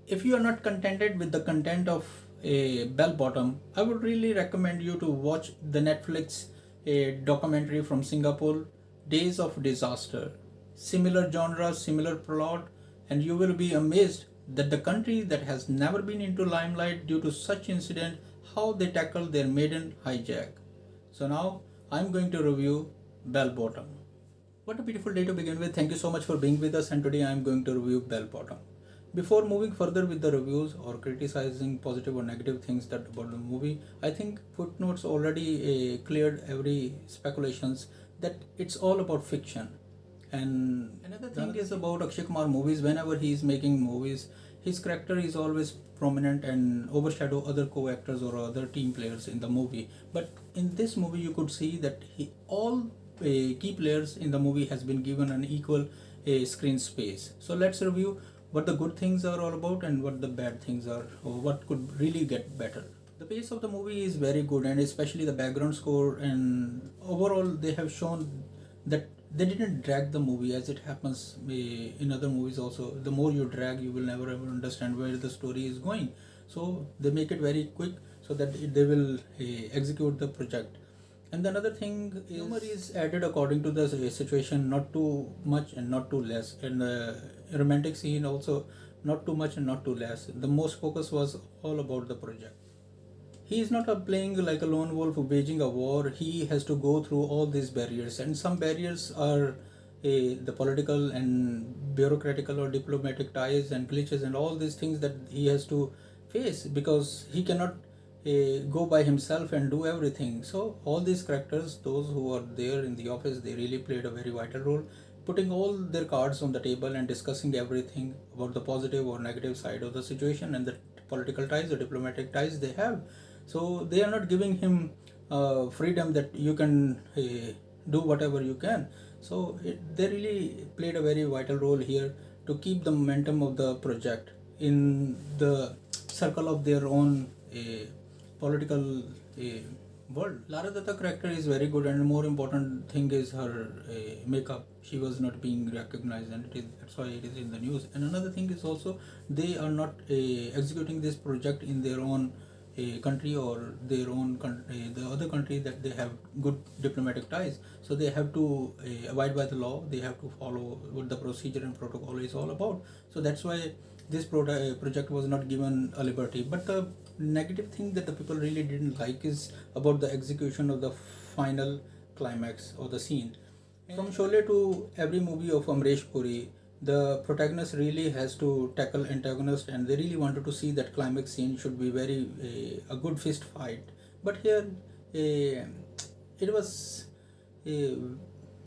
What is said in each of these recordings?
if you are not contented with the content of a bell bottom, I would really recommend you to watch the Netflix documentary from Singapore, Days of Disaster. Similar genre, similar plot, and you will be amazed that the country that has never been into limelight due to such incident, how they tackle their maiden hijack. So now I'm going to review Bell Bottom. What a beautiful day to begin with. Thank you so much for being with us, and today I'm going to review Bell Bottom. Before moving further with the reviews or criticizing positive or negative things that about the movie, I think footnotes already cleared every speculations that it's all about fiction. And another thing is about Akshay Kumar movies. Whenever he is making movies, his character is always prominent and overshadow other co-actors or other team players in the movie. But in this movie, you could see that all key players in the movie has been given an equal screen space. So let's review what the good things are all about and what the bad things are, or what could really get better. The pace of the movie is very good, and especially the background score, and overall they have shown that they didn't drag the movie as it happens in other movies also. The more you drag, you will never ever understand where the story is going. So they make it very quick so that they will execute the project. And another thing is humor is added according to the situation, not too much and not too less. And the romantic scene also, not too much and not too less. The most focus was all about the project. He is not playing like a lone wolf waging a war. He has to go through all these barriers, and some barriers are the political and bureaucratical or diplomatic ties and glitches and all these things that he has to face, because he cannot go by himself and do everything. So all these characters, those who are there in the office, they really played a very vital role, putting all their cards on the table and discussing everything about the positive or negative side of the situation and the political ties or diplomatic ties they have. So they are not giving him freedom that you can do whatever you can. So they really played a very vital role here to keep the momentum of the project in the circle of their own political world. Lara Datta character is very good, and the more important thing is her makeup. She was not being recognized, and that's why it is in the news. And another thing is also they are not executing this project in their own country or their own country, the other country that they have good diplomatic ties. So they have to abide by the law. They have to follow what the procedure and protocol is all about. So that's why this project was not given a liberty. But the negative thing that the people really didn't like is about the execution of the final climax or the scene. From Sholay to every movie of Amresh Puri, the protagonist really has to tackle antagonist, and they really wanted to see that climax scene should be very a good fist fight. But here it was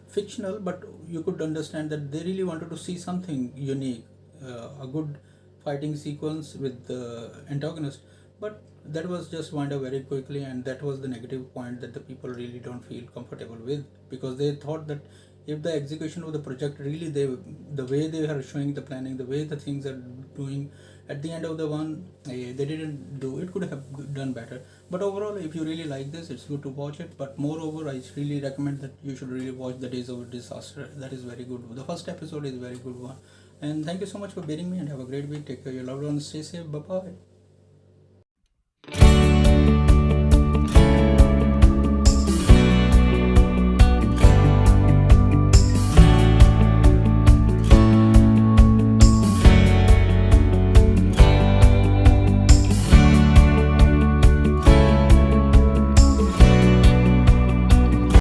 fictional, but you could understand that they really wanted to see something unique, a good fighting sequence with the antagonist. But that was just wound up very quickly, and that was the negative point that the people really don't feel comfortable with, because they thought that if the execution of the project really the way they are showing the planning, the way the things are doing at the end of the one, they didn't do it, could have done better. But overall, if you really like this, it's good to watch it. But moreover, I really recommend that you should really watch the Days of Disaster. That is very good. The first episode is very good one. And thank you so much for bearing me, and have a great week. Take care of your loved ones. Stay safe. Bye bye.